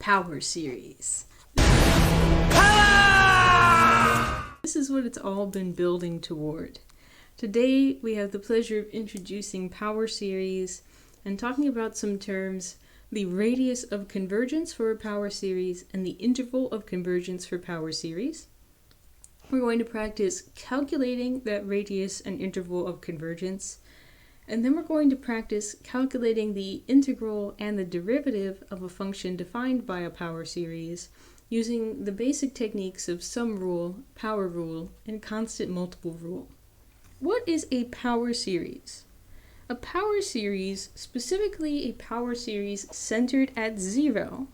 power series. This is what it's all been building toward. Today we have the pleasure of introducing power series and talking about some terms: the radius of convergence for a power series and the interval of convergence for power series. We're going to practice calculating that radius and interval of convergence, and then we're going to practice calculating the integral and the derivative of a function defined by a power series using the basic techniques of sum rule, power rule, and constant multiple rule. What is a power series? A power series, specifically a power series centered at 0,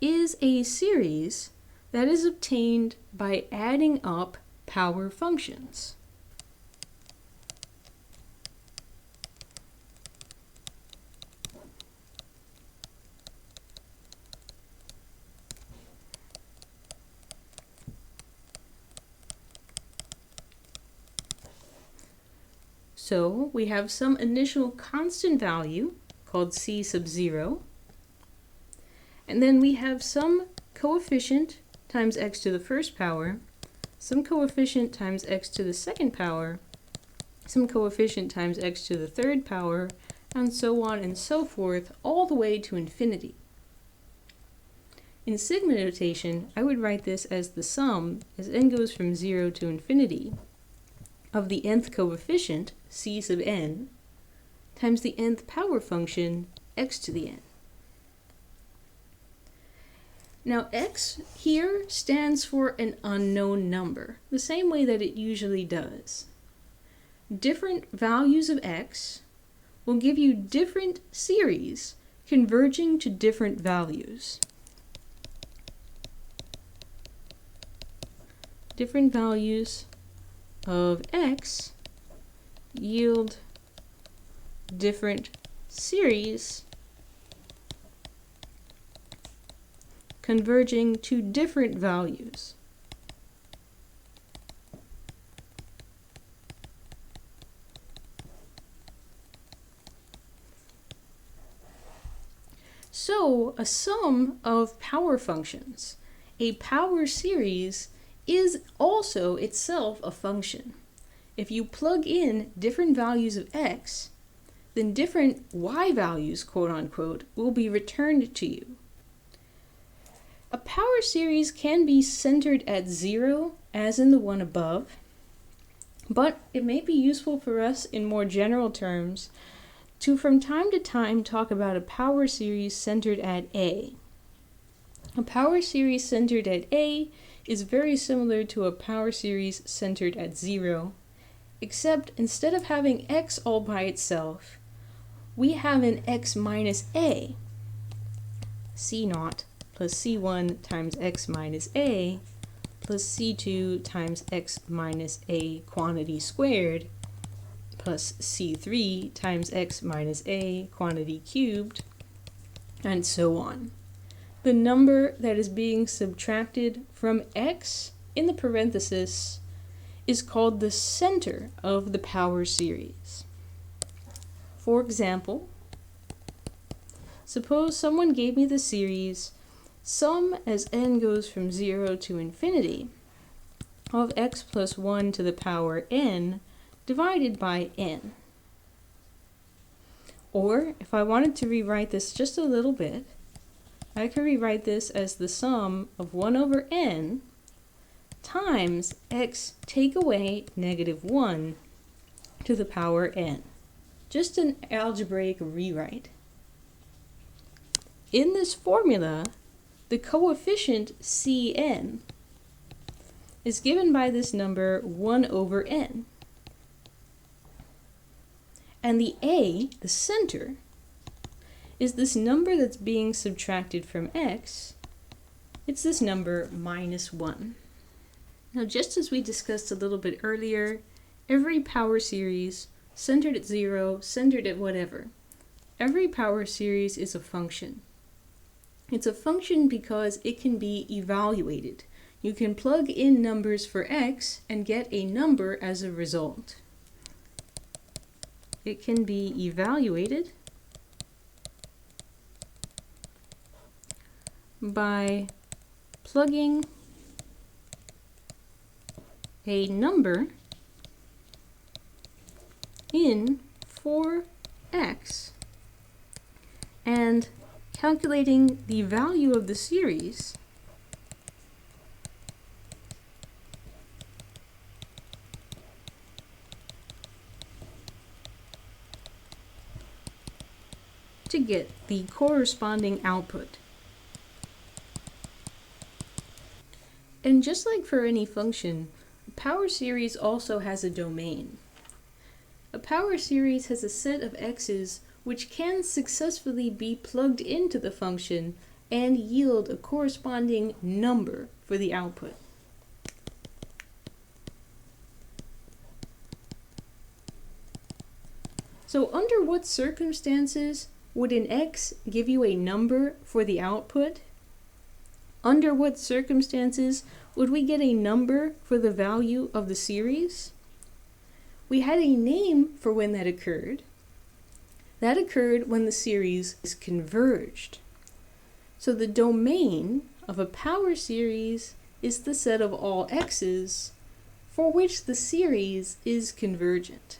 is a series that is obtained by adding up power functions. So we have some initial constant value called c sub 0, and then we have some coefficient times x to the first power, some coefficient times x to the second power, some coefficient times x to the third power, and so on and so forth, all the way to infinity. In sigma notation, I would write this as the sum, as n goes from 0 to infinity, of the nth coefficient, c sub n, times the nth power function, x to the n. Now x here stands for an unknown number, the same way that it usually does. Different values of x will give you different series converging to different values. Different values of x yield different series converging to different values. So, a sum of power functions, a power series, is also itself a function. If you plug in different values of x, then different y values, quote unquote, will be returned to you. A power series can be centered at 0, as in the one above, but it may be useful for us in more general terms to from time to time talk about a power series centered at A. A power series centered at A is very similar to a power series centered at 0, except instead of having x all by itself, we have an x minus a, c0 plus c1 times x minus a plus c2 times x minus a quantity squared plus c3 times x minus a quantity cubed, and so on. The number that is being subtracted from x in the parenthesis is called the center of the power series. For example, suppose someone gave me the series sum as n goes from 0 to infinity of x plus 1 to the power n divided by n. Or, if I wanted to rewrite this just a little bit, I could rewrite this as the sum of 1 over n times x take away negative 1 to the power n. Just an algebraic rewrite. In this formula, the coefficient Cn is given by this number 1 over n. And the a, the center, is this number that's being subtracted from x. It's this number minus 1. Now, just as we discussed a little bit earlier, every power series, centered at 0, centered at whatever, every power series is a function. It's a function because it can be evaluated. You can plug in numbers for x and get a number as a result. It can be evaluated by plugging a number in for x and calculating the value of the series to get the corresponding output. And just like for any function, a power series also has a domain. A power series has a set of x's which can successfully be plugged into the function and yield a corresponding number for the output. So under what circumstances would an x give you a number for the output? Under what circumstances would we get a number for the value of the series? We had a name for when that occurred. That occurred when the series is converged. So the domain of a power series is the set of all x's for which the series is convergent.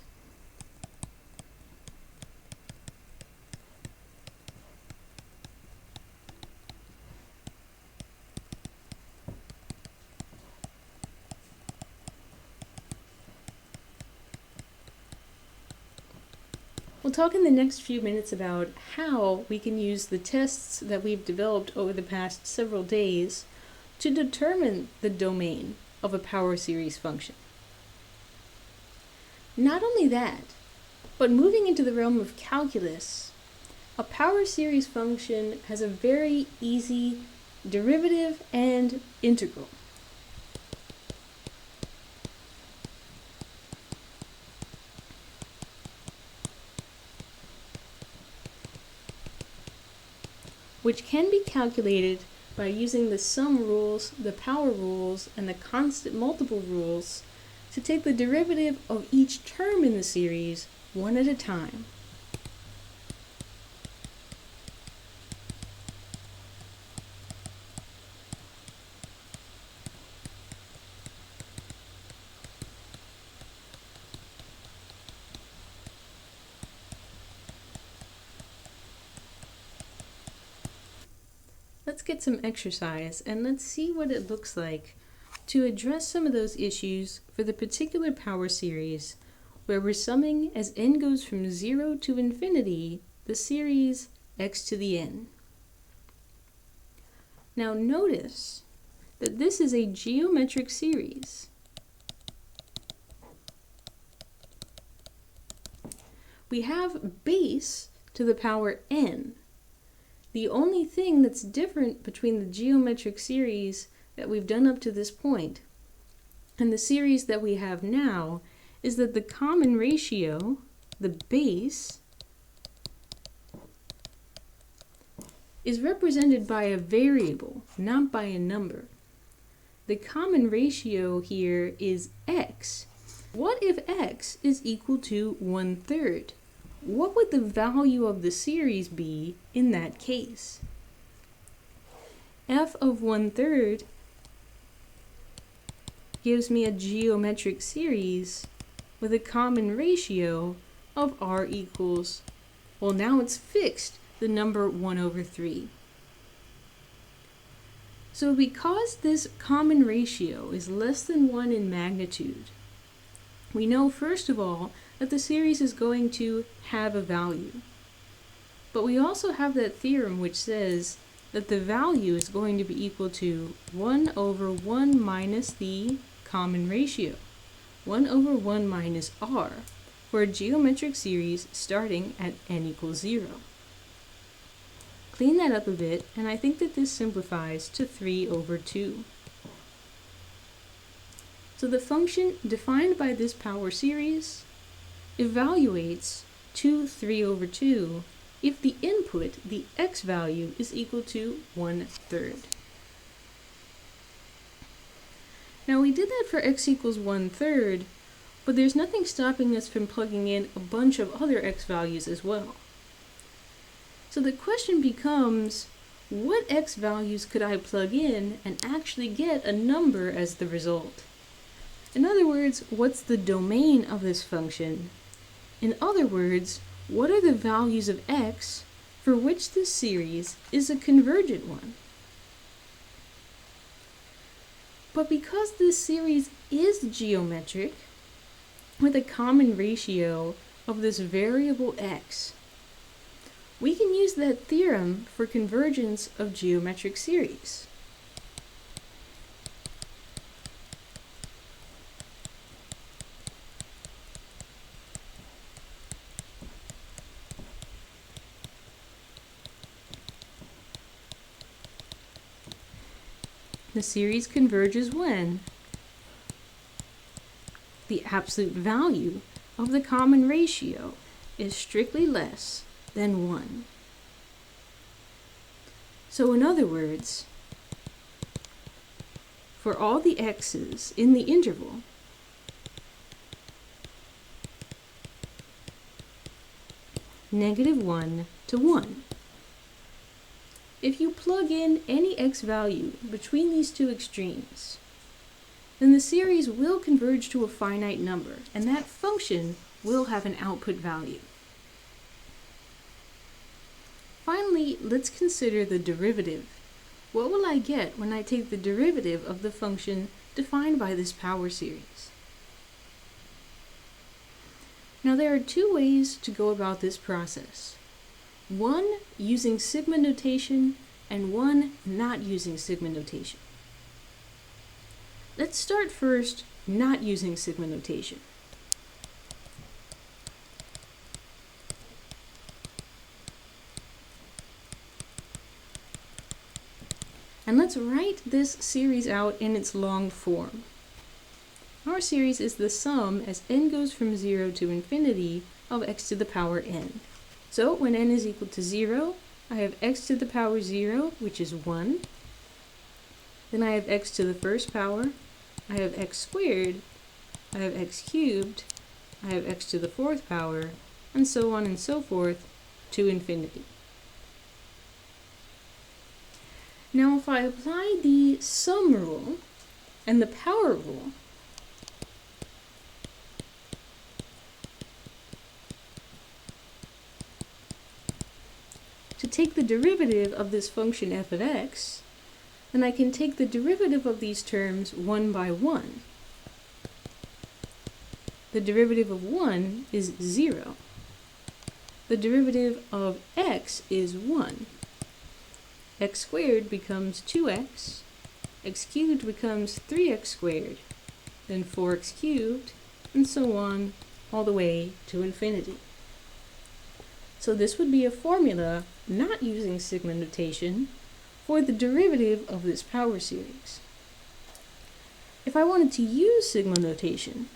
We'll talk in the next few minutes about how we can use the tests that we've developed over the past several days to determine the domain of a power series function. Not only that, but moving into the realm of calculus, a power series function has a very easy derivative and integral. Which can be calculated by using the sum rules, the power rules, and the constant multiple rules to take the derivative of each term in the series one at a time. Let's get some exercise and let's see what it looks like to address some of those issues for the particular power series where we're summing as n goes from 0 to infinity the series x to the n. Now notice that this is a geometric series. We have base to the power n. The only thing that's different between the geometric series that we've done up to this point and the series that we have now is that the common ratio, the base, is represented by a variable, not by a number. The common ratio here is x. What if x is equal to 1/3? What would the value of the series be in that case? F of 1/3 gives me a geometric series with a common ratio of r equals, well now it's fixed, the number 1/3. So because this common ratio is less than 1 in magnitude, we know first of all that the series is going to have a value. But we also have that theorem which says that the value is going to be equal to 1/1 minus the common ratio, 1/1 minus r, for a geometric series starting at n equals 0. Clean that up a bit, and I think that this simplifies to 3/2. So the function defined by this power series evaluates to 3/2 if the input, the x value, is equal to 1/3. Now we did that for x equals 1/3, but there's nothing stopping us from plugging in a bunch of other x values as well. So the question becomes, what x values could I plug in and actually get a number as the result? In other words, what's the domain of this function? In other words, what are the values of x for which this series is a convergent one? But because this series is geometric, with a common ratio of this variable x, we can use that theorem for convergence of geometric series. The series converges when the absolute value of the common ratio is strictly less than 1. So in other words, for all the x's in the interval, -1 to 1. If you plug in any x value between these two extremes, then the series will converge to a finite number, and that function will have an output value. Finally, let's consider the derivative. What will I get when I take the derivative of the function defined by this power series? Now there are two ways to go about this process. One using sigma notation and one not using sigma notation. Let's start first not using sigma notation. And let's write this series out in its long form. Our series is the sum as n goes from 0 to infinity of x to the power n. So when n is equal to 0, I have x to the power 0, which is 1. Then I have x to the first power, I have x squared, I have x cubed, I have x to the fourth power, and so on and so forth to infinity. Now if I apply the sum rule and the power rule, to take the derivative of this function f of x, then I can take the derivative of these terms one by one. The derivative of 1 is 0. The derivative of x is 1. X squared becomes 2x, x cubed becomes 3x squared, then 4x cubed, and so on all the way to infinity. So this would be a formula not using sigma notation for the derivative of this power series. If I wanted to use sigma notation,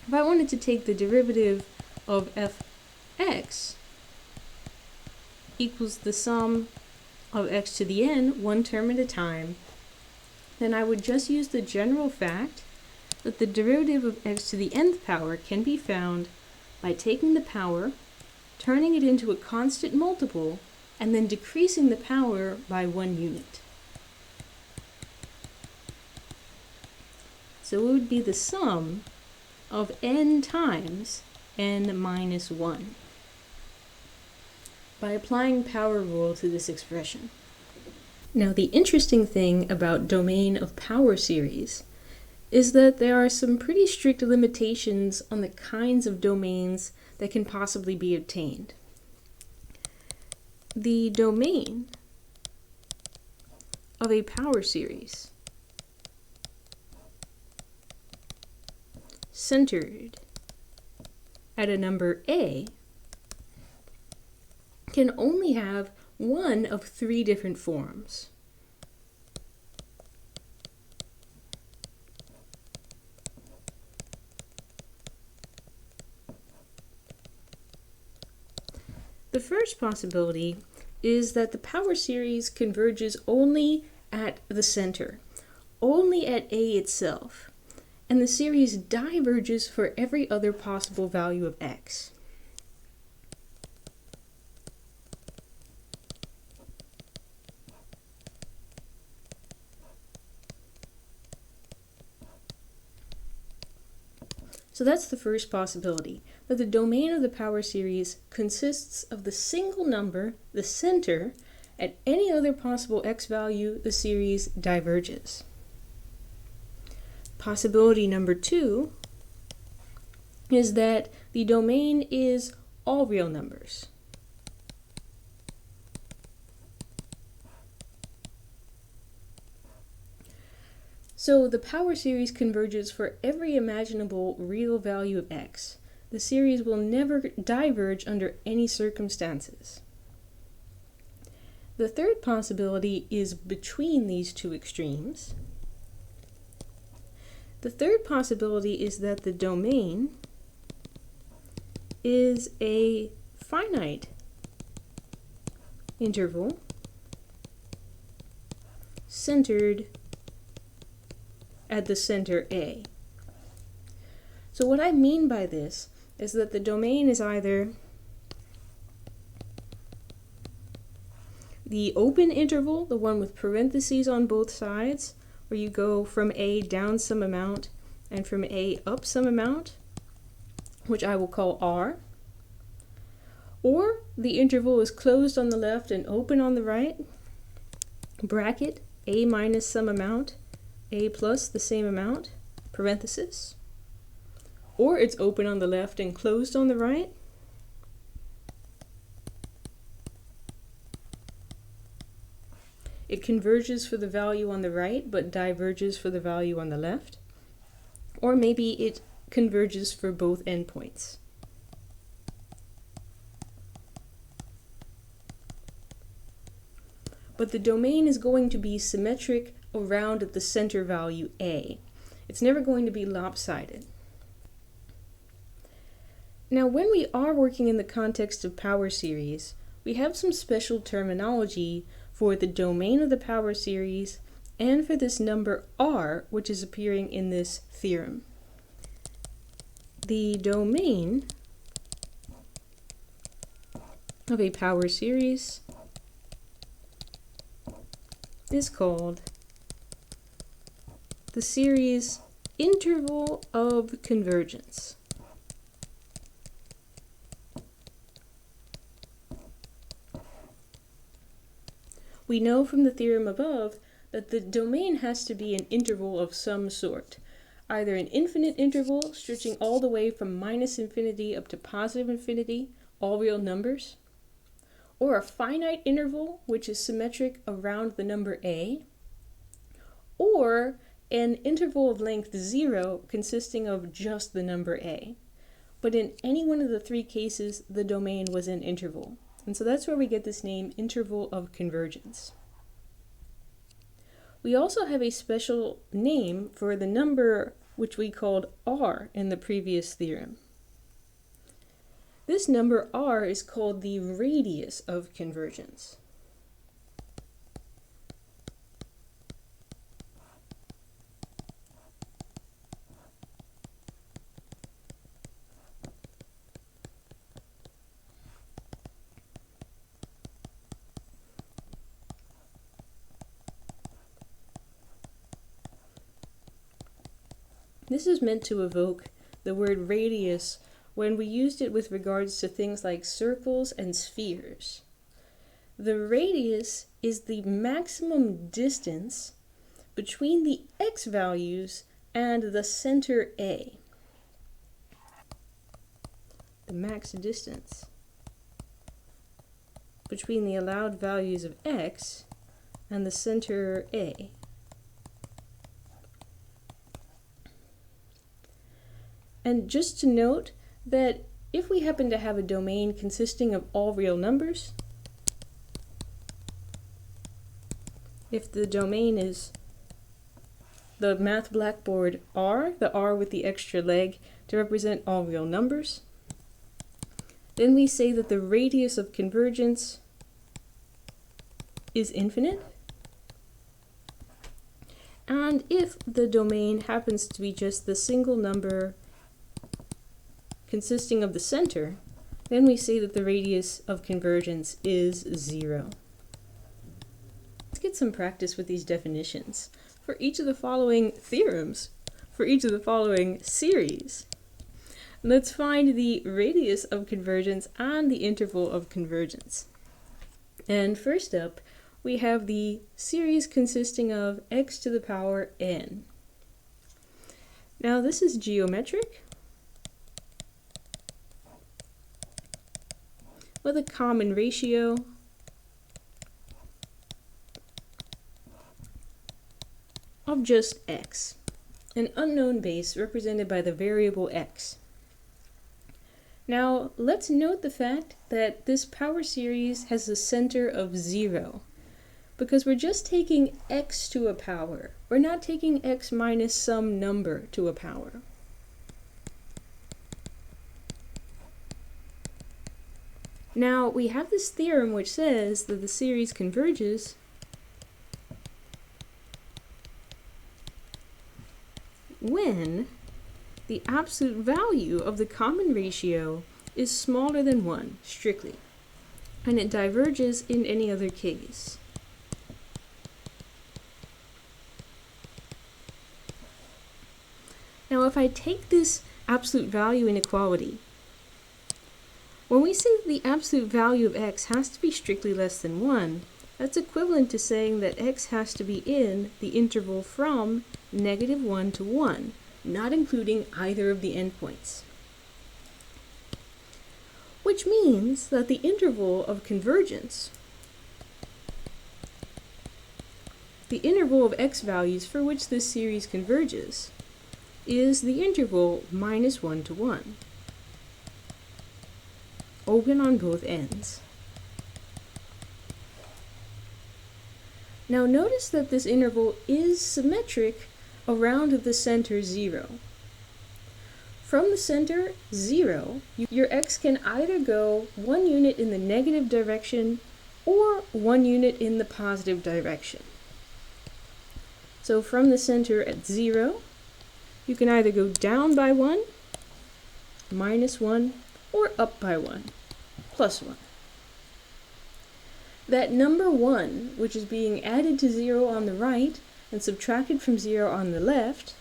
if I wanted to take the derivative of f(x) equals the sum of x to the n, one term at a time, then I would just use the general fact that the derivative of x to the nth power can be found by taking the power, turning it into a constant multiple, and then decreasing the power by 1 unit. So it would be the sum of n times n minus 1 by applying power rule to this expression. Now the interesting thing about domain of power series is that there are some pretty strict limitations on the kinds of domains that can possibly be obtained. The domain of a power series centered at a number a can only have one of 3 different forms. The first possibility is that the power series converges only at the center, only at A itself, and the series diverges for every other possible value of x. So that's the first possibility, that the domain of the power series consists of the single number, the center, at any other possible x value the series diverges. Possibility number 2 is that the domain is all real numbers. So the power series converges for every imaginable real value of x. The series will never diverge under any circumstances. The third possibility is between these two extremes. The third possibility is that the domain is a finite interval centered at the center A. So what I mean by this is that the domain is either the open interval, the one with parentheses on both sides, where you go from A down some amount and from A up some amount, which I will call R, or the interval is closed on the left and open on the right, bracket A minus some amount, A plus the same amount, parenthesis, or it's open on the left and closed on the right. It converges for the value on the right, but diverges for the value on the left. Or maybe it converges for both endpoints. But the domain is going to be symmetric around the center value A. It's never going to be lopsided. Now, when we are working in the context of power series, we have some special terminology for the domain of the power series and for this number R, which is appearing in this theorem. The domain of a power series is called the series interval of convergence. We know from the theorem above that the domain has to be an interval of some sort, either an infinite interval stretching all the way from minus infinity up to positive infinity, all real numbers, or a finite interval which is symmetric around the number A, or an interval of length 0 consisting of just the number A. But in any one of the three cases, the domain was an interval. And so that's where we get this name, interval of convergence. We also have a special name for the number which we called R in the previous theorem. This number R is called the radius of convergence. This is meant to evoke the word radius when we used it with regards to things like circles and spheres. The radius is the maximum distance between the x values and the center A. The max distance between the allowed values of x and the center A. And just to note that if we happen to have a domain consisting of all real numbers, if the domain is the math blackboard R, the R with the extra leg to represent all real numbers, then we say that the radius of convergence is infinite. And if the domain happens to be just the single number consisting of the center, then we say that the radius of convergence is 0. Let's get some practice with these definitions. For each of the following theorems, for each of the following series, let's find the radius of convergence and the interval of convergence. And first up, we have the series consisting of x to the power n. Now this is geometric with a common ratio of just x, an unknown base represented by the variable x. Now let's note the fact that this power series has a center of 0, because we're just taking x to a power. We're not taking x minus some number to a power. Now we have this theorem which says that the series converges when the absolute value of the common ratio is smaller than 1, strictly, and it diverges in any other case. Now if I take this absolute value inequality, when we say that the absolute value of x has to be strictly less than 1, that's equivalent to saying that x has to be in the interval from -1 to 1, not including either of the endpoints. Which means that the interval of convergence, the interval of x values for which this series converges, is the interval -1 to 1, open on both ends. Now notice that this interval is symmetric around the center 0. From the center 0, your x can either go 1 unit in the negative direction or 1 unit in the positive direction. So from the center at 0, you can either go down by 1, -1, or up by 1, +1. That number 1, which is being added to 0 on the right and subtracted from 0 on the left,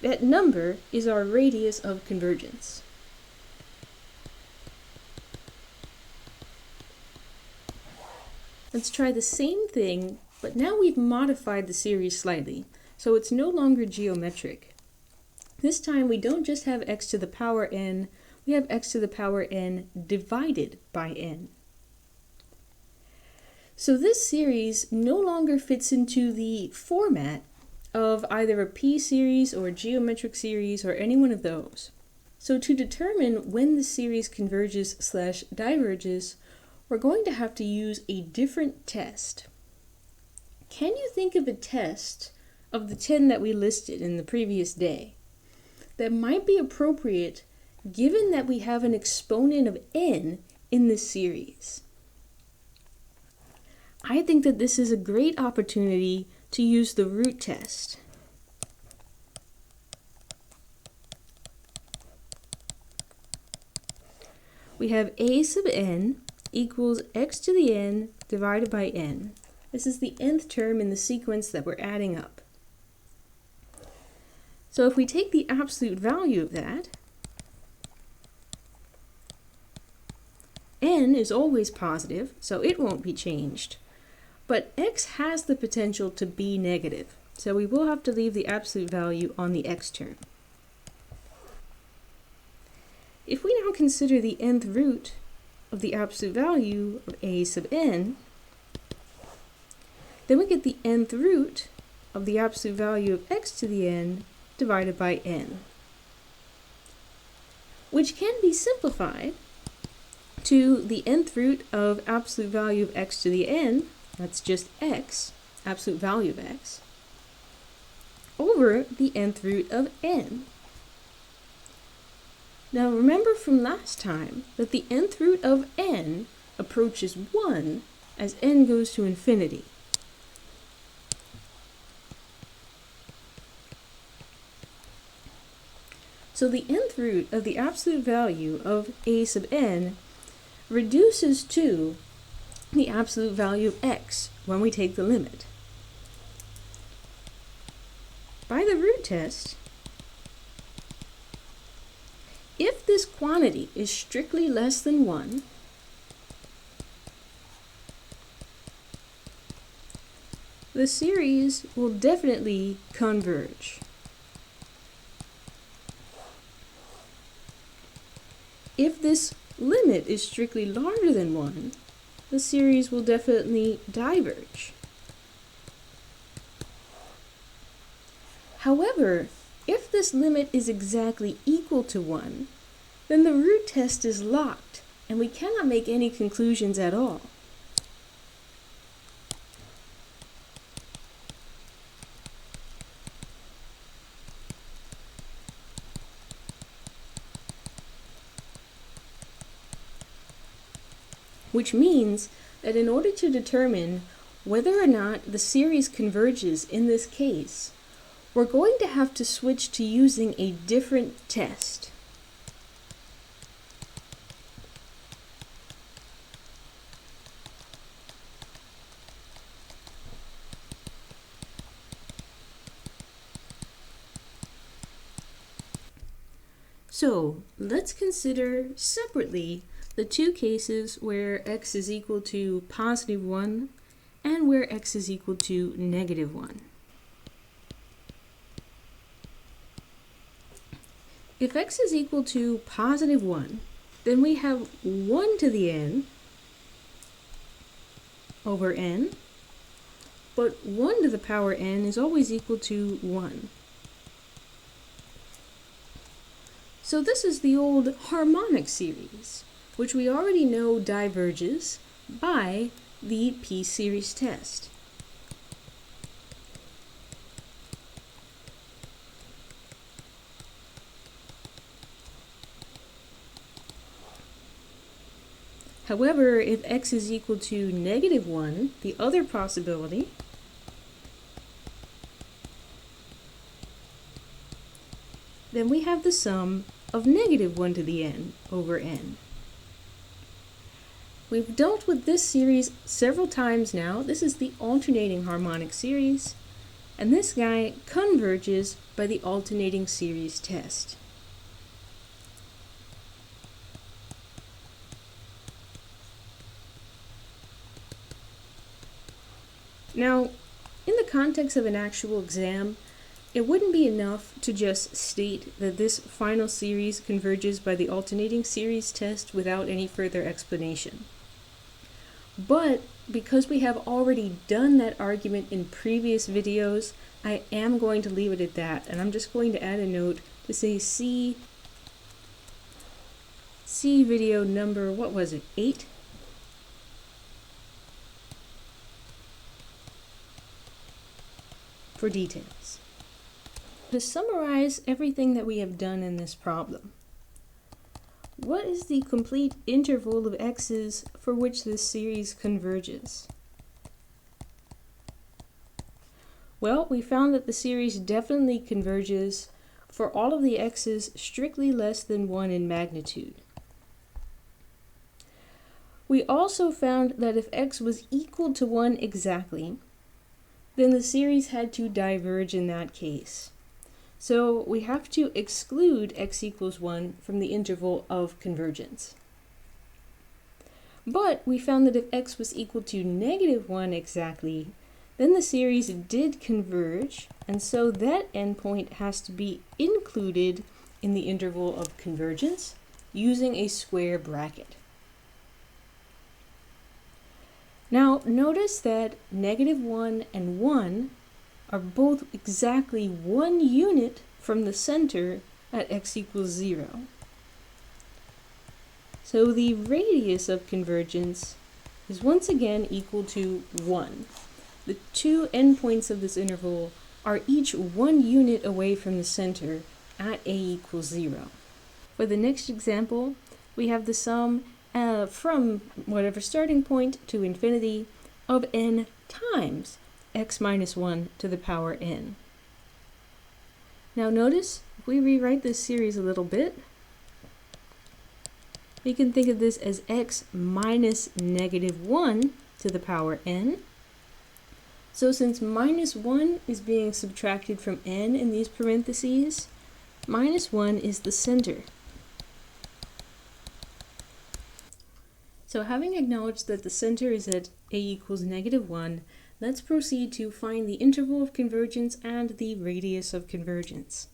that number is our radius of convergence. Let's try the same thing, but now we've modified the series slightly, so it's no longer geometric. This time we don't just have x to the power n, we have x to the power n divided by n. So this series no longer fits into the format of either a p-series or a geometric series or any one of those. So to determine when the series converges/diverges, we're going to have to use a different test. Can you think of a test of the 10 that we listed in the previous day that might be appropriate given that we have an exponent of n in this series? I think that this is a great opportunity to use the root test. We have a sub n equals x to the n divided by n. This is the nth term in the sequence that we're adding up. So if we take the absolute value of that, n is always positive, so it won't be changed. But x has the potential to be negative, so we will have to leave the absolute value on the x term. If we now consider the nth root of the absolute value of a sub n, then we get the nth root of the absolute value of x to the n divided by n, which can be simplified to the nth root of absolute value of x to the n, that's just x, absolute value of x, over the nth root of n. Now remember from last time that the nth root of n approaches 1 as n goes to infinity. So the nth root of the absolute value of a sub n reduces to the absolute value of x when we take the limit. By the root test, if this quantity is strictly less than 1, the series will definitely converge. If this limit is strictly larger than 1, the series will definitely diverge. However, if this limit is exactly equal to 1, then the root test is locked, and we cannot make any conclusions at all. Which means that in order to determine whether or not the series converges in this case, we're going to have to switch to using a different test. So let's consider separately the two cases where x is equal to positive 1 and where x is equal to negative 1. If x is equal to positive 1, then we have 1 to the n over n, but 1 to the power n is always equal to 1. So this is the old harmonic series, which we already know diverges by the p-series test. However, if x is equal to negative 1, the other possibility, then we have the sum of negative 1 to the n over n. We've dealt with this series several times now. This is the alternating harmonic series, and this guy converges by the alternating series test. Now, in the context of an actual exam, it wouldn't be enough to just state that this final series converges by the alternating series test without any further explanation. But because we have already done that argument in previous videos, I am going to leave it at that, and I'm just going to add a note to say see video number, what was it, 8? For details. To summarize everything that we have done in this problem, what is the complete interval of x's for which this series converges? Well, we found that the series definitely converges for all of the x's strictly less than 1 in magnitude. We also found that if x was equal to 1 exactly, then the series had to diverge in that case. So we have to exclude x equals 1 from the interval of convergence. But we found that if x was equal to negative 1 exactly, then the series did converge, and so that endpoint has to be included in the interval of convergence using a square bracket. Now notice that negative 1 and 1 are both exactly 1 unit from the center at x equals 0. So the radius of convergence is once again equal to 1. The two endpoints of this interval are each 1 unit away from the center at a equals 0. For the next example, we have the sum from whatever starting point to infinity of n times x minus 1 to the power n. Now notice, if If we rewrite this series a little bit, we can think of this as x minus -1 to the power n. So since -1 is being subtracted from n in these parentheses, -1 is the center. So having acknowledged that the center is at a equals -1, let's proceed to find the interval of convergence and the radius of convergence.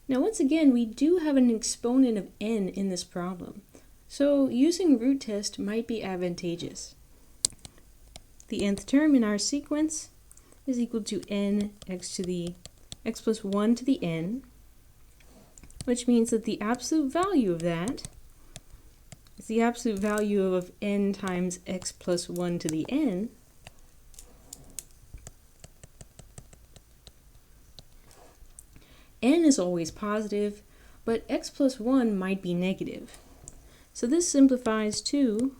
Now once again, we do have an exponent of n in this problem, so using root test might be advantageous. The nth term in our sequence is equal to n x plus 1 to the n, which means that the absolute value of that is the absolute value of n times x plus 1 to the n, n is always positive, but x plus 1 might be negative. So this simplifies to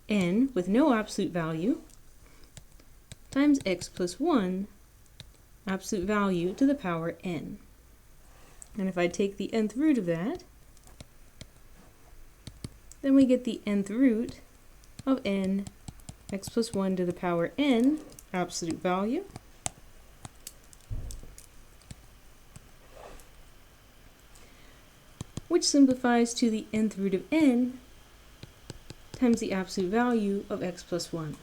n with no absolute value times x plus 1, absolute value to the power n. And if I take the nth root of that, then we get the nth root of n x plus 1 to the power n, absolute value, which simplifies to the nth root of n times the absolute value of x plus 1.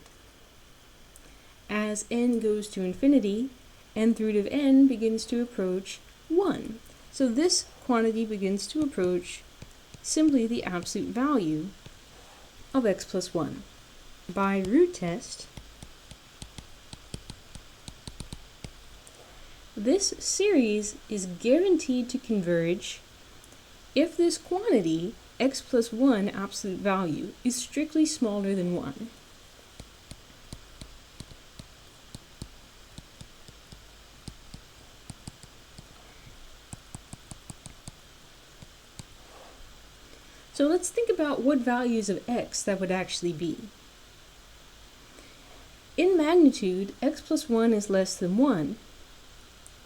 As n goes to infinity, nth root of n begins to approach 1. So this quantity begins to approach simply the absolute value of x plus 1. By root test, this series is guaranteed to converge if this quantity, x plus 1 absolute value, is strictly smaller than 1. So let's think about what values of x that would actually be. In magnitude, x plus 1 is less than 1,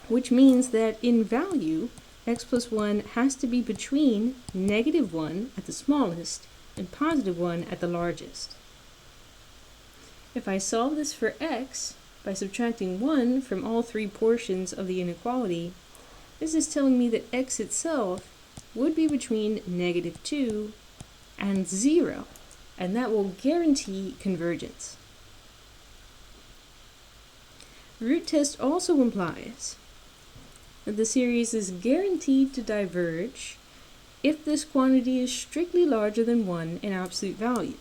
which means that in value, x plus 1 has to be between -1 at the smallest and +1 at the largest. If I solve this for x by subtracting 1 from all three portions of the inequality, this is telling me that x itself would be between -2 and 0, and that will guarantee convergence. Root test also implies that the series is guaranteed to diverge if this quantity is strictly larger than 1 in absolute value.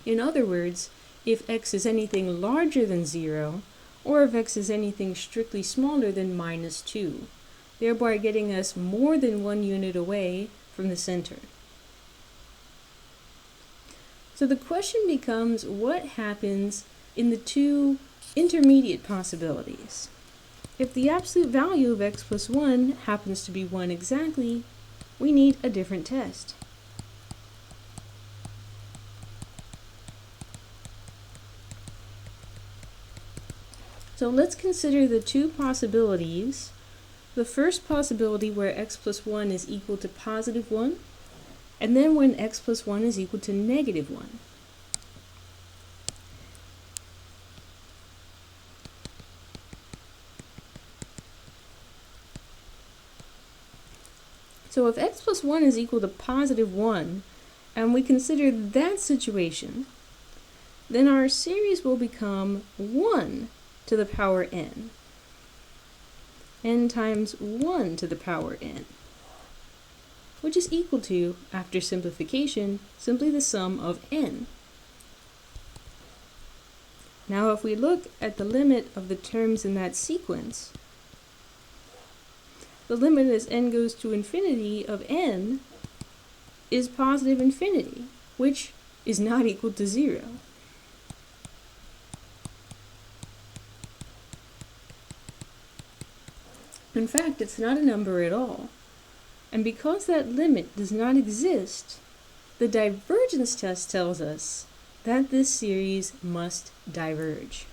In other words, if x is anything larger than 0, or if x is anything strictly smaller than -2, thereby getting us more than 1 unit away from the center. So the question becomes, what happens in the two intermediate possibilities? If the absolute value of x plus 1 happens to be 1 exactly, we need a different test. So let's consider the two possibilities. The first possibility where x plus 1 is equal to +1, and then when x plus 1 is equal to -1. So if x plus 1 is equal to +1, and we consider that situation, then our series will become 1 to the power n, n times 1 to the power n, which is equal to, after simplification, simply the sum of n. Now if we look at the limit of the terms in that sequence, the limit as n goes to infinity of n is positive infinity, which is not equal to 0. In fact, it's not a number at all. And because that limit does not exist, The divergence test tells us that this series must diverge.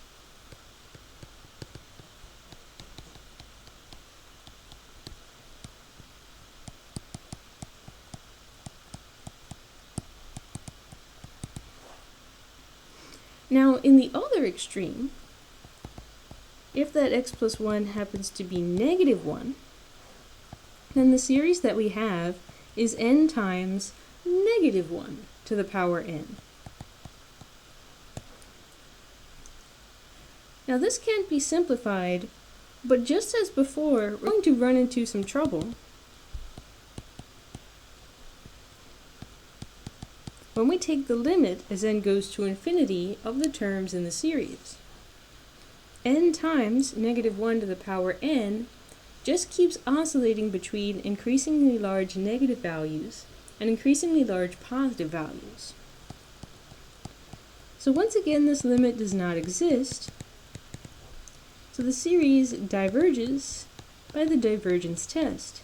Now, in the other extreme, if that x plus 1 happens to be negative 1, then the series that we have is n times negative 1 to the power n. Now this can't be simplified, but just as before, we're going to run into some trouble when we take the limit as n goes to infinity of the terms in the series. N times negative 1 to the power n just keeps oscillating between increasingly large negative values and increasingly large positive values. So once again, this limit does not exist, so the series diverges by the divergence test.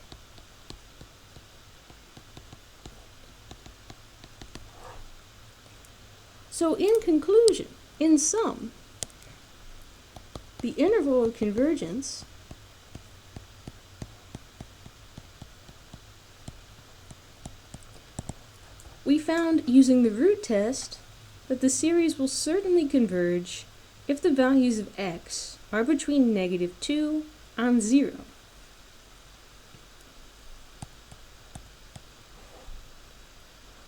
So in conclusion, in sum, the interval of convergence we found using the root test that the series will certainly converge if the values of x are between negative 2 and 0.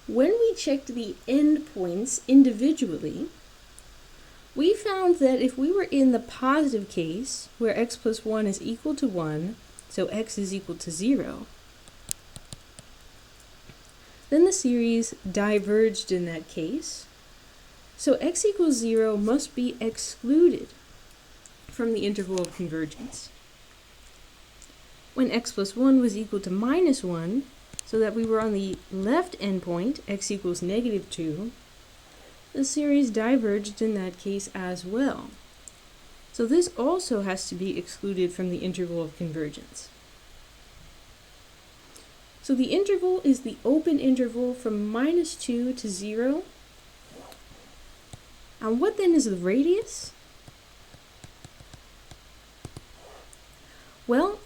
When we checked the endpoints individually, we found that if we were in the positive case, where x plus 1 is equal to 1, so x is equal to 0, then the series diverged in that case, so x equals 0 must be excluded from the interval of convergence. When x plus 1 was equal to minus 1, so that we were on the left endpoint, x equals negative 2, the series diverged in that case as well. So this also has to be excluded from the interval of convergence. So the interval is the open interval from minus 2 to 0. And what then is the radius? Well,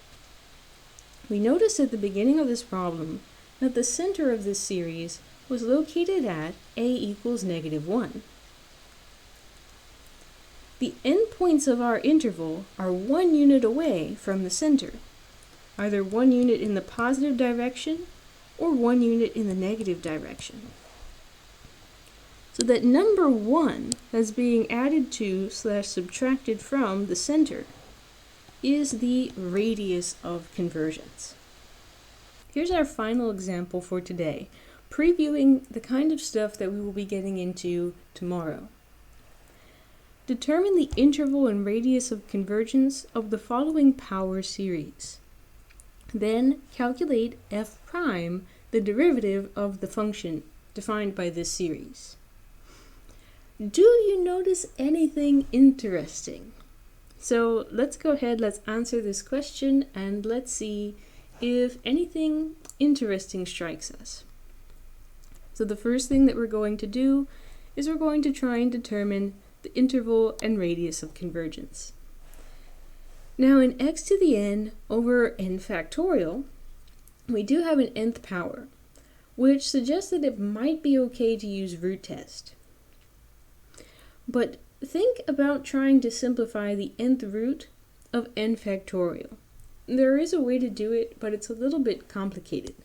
we noticed at the beginning of this problem that the center of this series was located at a equals negative 1. The endpoints of our interval are 1 unit away from the center, either 1 unit in the positive direction or 1 unit in the negative direction. So that number 1 that's being added to / subtracted from the center is the radius of convergence. Here's our final example for today, previewing the kind of stuff that we will be getting into tomorrow. Determine the interval and radius of convergence of the following power series. Then calculate f prime, the derivative of the function defined by this series. Do you notice anything interesting? So let's go ahead, let's answer this question, and let's see if anything interesting strikes us. So the first thing that we're going to do is we're going to try and determine the interval and radius of convergence. Now in x to the n over n factorial, we do have an nth power, which suggests that it might be okay to use root test. But think about trying to simplify the nth root of n factorial. There is a way to do it, but it's a little bit complicated.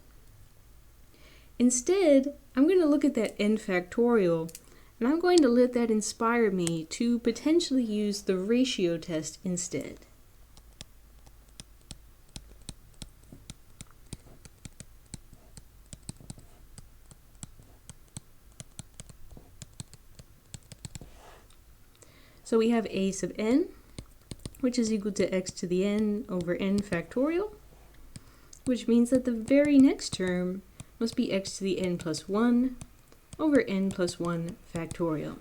Instead, I'm going to look at that n factorial, and I'm going to let that inspire me to potentially use the ratio test instead. So we have a sub n, which is equal to x to the n over n factorial, which means that the very next term must be x to the n plus 1 over n plus 1 factorial.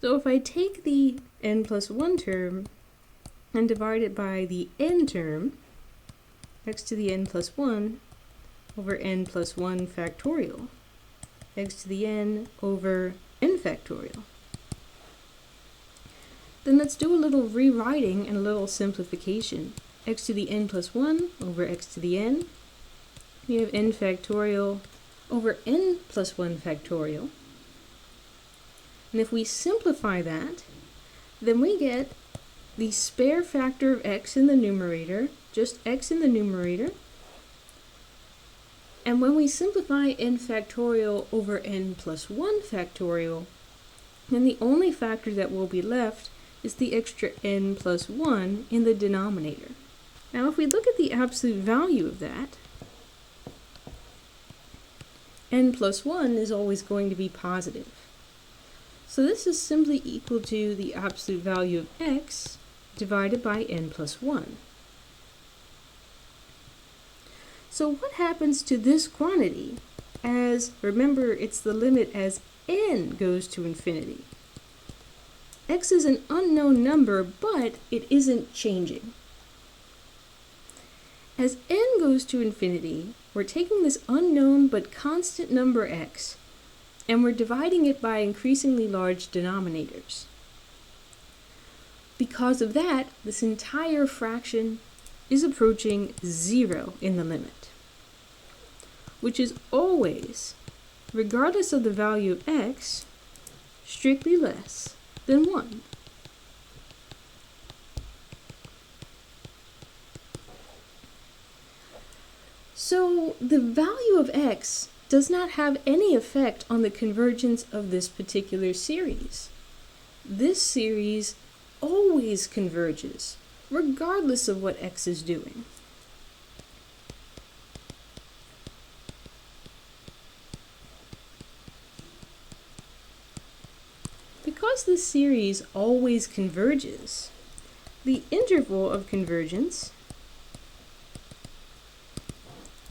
So if I take the n plus 1 term and divide it by the n term, x to the n plus 1, over n plus 1 factorial, x to the n over n factorial. Then let's do a little rewriting and a little simplification. X to the n plus 1 over x to the n. We have n factorial over n plus 1 factorial. And if we simplify that, then we get the spare factor of x in the numerator, just x in the numerator. And when we simplify n factorial over n plus 1 factorial, then the only factor that will be left is the extra n plus 1 in the denominator. Now if we look at the absolute value of that, n plus 1 is always going to be positive. So this is simply equal to the absolute value of x divided by n plus 1. So what happens to this quantity as, remember, it's the limit as n goes to infinity. X is an unknown number, but it isn't changing. As n goes to infinity, we're taking this unknown but constant number x, and we're dividing it by increasingly large denominators. Because of that, this entire fraction is approaching 0 in the limit, which is always, regardless of the value of x, strictly less than 1. So the value of x does not have any effect on the convergence of this particular series. This series always converges, regardless of what x is doing. Because this series always converges, the interval of convergence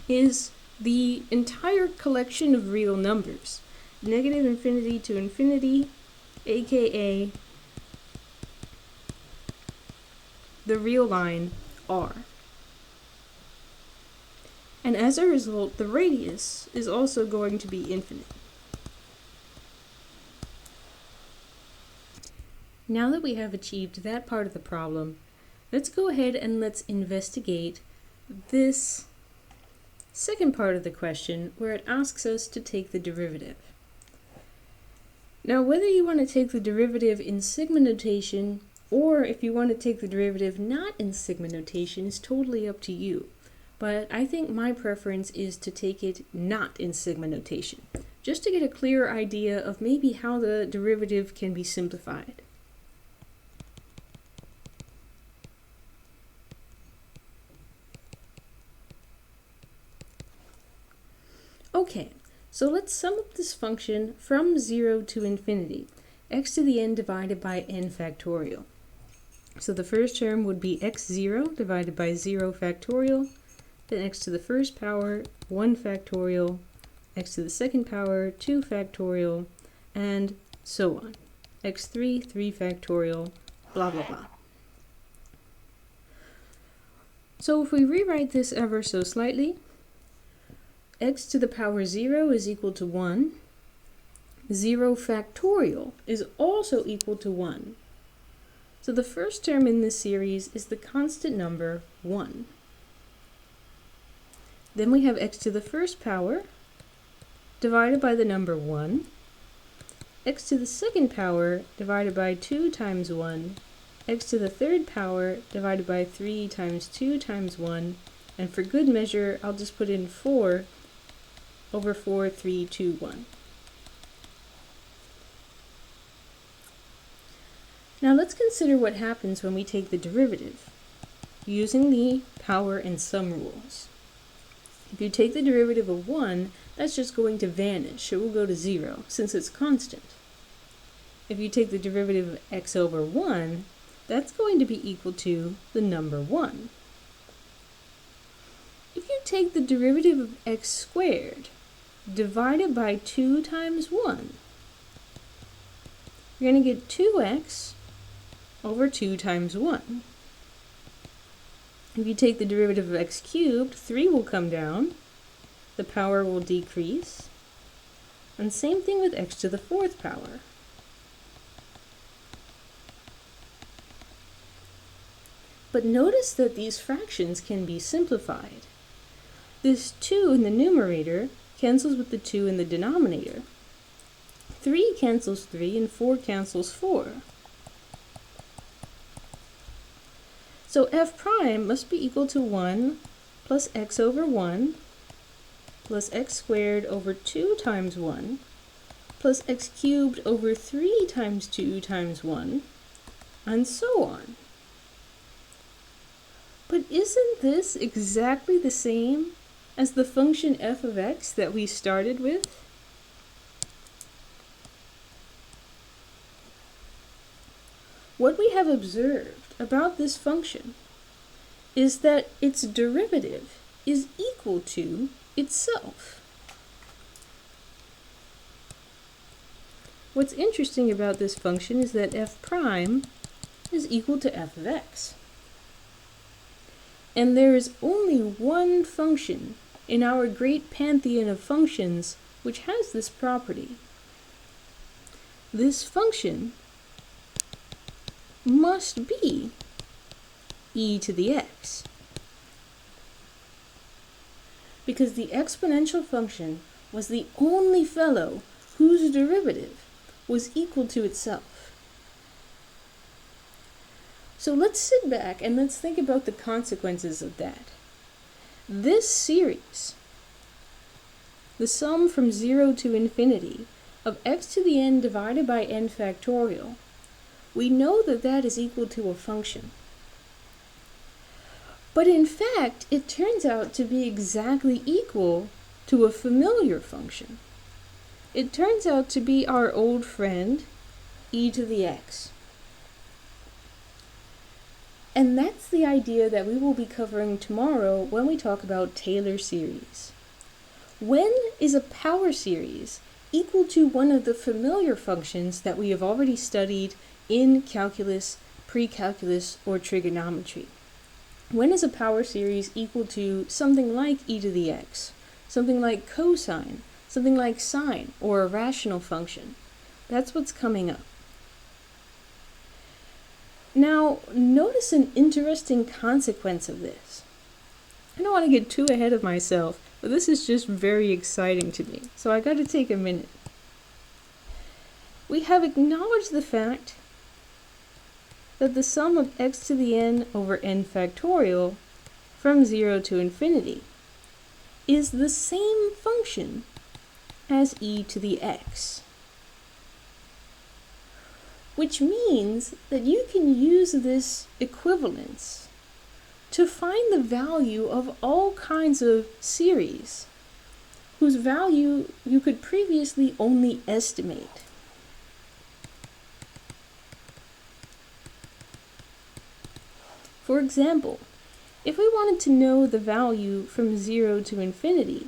is the entire collection of real numbers, negative infinity to infinity, aka the real line r. And as a result, the radius is also going to be infinite. Now that we have achieved that part of the problem, let's go ahead and let's investigate this second part of the question where it asks us to take the derivative. Now, whether you want to take the derivative in sigma notation or if you want to take the derivative not in sigma notation is totally up to you. But I think my preference is to take it not in sigma notation, just to get a clearer idea of maybe how the derivative can be simplified. Okay, so let's sum up this function from 0 to infinity, x to the n divided by n factorial. So the first term would be x0 divided by 0 factorial, then x to the first power 1 factorial, x to the second power 2 factorial, and so on. x3, 3 factorial, blah blah blah. So if we rewrite this ever so slightly, x to the power 0 is equal to 1. 0 factorial is also equal to 1. So the first term in this series is the constant number 1. Then we have x to the first power divided by the number 1, x to the second power divided by 2 times 1, x to the third power divided by 3 times 2 times 1, and for good measure, I'll just put in 4 over 4, 3, 2, 1. Now let's consider what happens when we take the derivative using the power and sum rules. If you take the derivative of 1, that's just going to vanish. It will go to 0 since it's constant. If you take the derivative of x over 1, that's going to be equal to the number 1. If you take the derivative of x squared divided by 2 times 1, you're going to get 2x over 2 times 1. If you take the derivative of x cubed, 3 will come down, the power will decrease. And same thing with x to the fourth power. But notice that these fractions can be simplified. This 2 in the numerator cancels with the 2 in the denominator. 3 cancels 3 and 4 cancels 4. So f prime must be equal to 1 plus x over 1 plus x squared over 2 times 1 plus x cubed over 3 times 2 times 1, and so on. But isn't this exactly the same as the function f of x that we started with? What we have observed about this function is that its derivative is equal to itself. What's interesting about this function is that f prime is equal to f of x. And there is only one function in our great pantheon of functions which has this property. This function must be e to the x, because the exponential function was the only fellow whose derivative was equal to itself. So let's sit back and let's think about the consequences of that. This series, the sum from 0 to infinity of x to the n divided by n factorial, we know that that is equal to a function. But in fact, it turns out to be exactly equal to a familiar function. It turns out to be our old friend, e to the x. And that's the idea that we will be covering tomorrow when we talk about Taylor series. When is a power series equal to one of the familiar functions that we have already studied in calculus, pre-calculus, or trigonometry? When is a power series equal to something like e to the x, something like cosine, something like sine, or a rational function? That's what's coming up. Now, notice an interesting consequence of this. I don't want to get too ahead of myself, but this is just very exciting to me, so I got to take a minute. We have acknowledged the fact that the sum of x to the n over n factorial from 0 to infinity is the same function as e to the x. Which means that you can use this equivalence to find the value of all kinds of series whose value you could previously only estimate. For example, if we wanted to know the value from 0 to infinity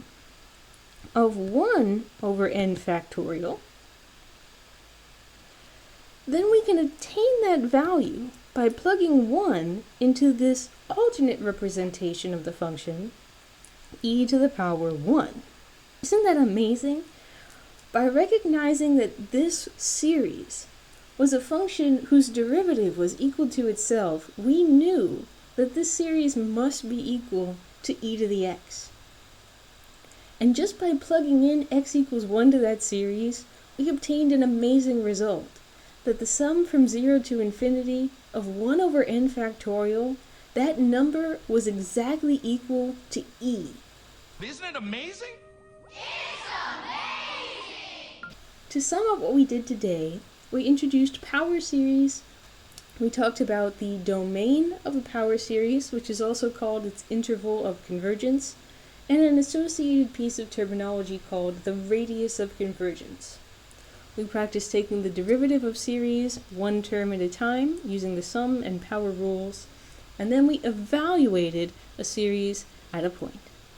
of 1 over n factorial, then we can obtain that value by plugging 1 into this alternate representation of the function, e to the power 1. Isn't that amazing? By recognizing that this series was a function whose derivative was equal to itself, we knew that this series must be equal to e to the x. And just by plugging in x equals 1 to that series, we obtained an amazing result, that the sum from 0 to infinity of 1 over n factorial, that number was exactly equal to e. Isn't it amazing? It's amazing! To sum up what we did today, we introduced power series. We talked about the domain of a power series, which is also called its interval of convergence, and an associated piece of terminology called the radius of convergence. We practiced taking the derivative of series one term at a time using the sum and power rules, and then we evaluated a series at a point.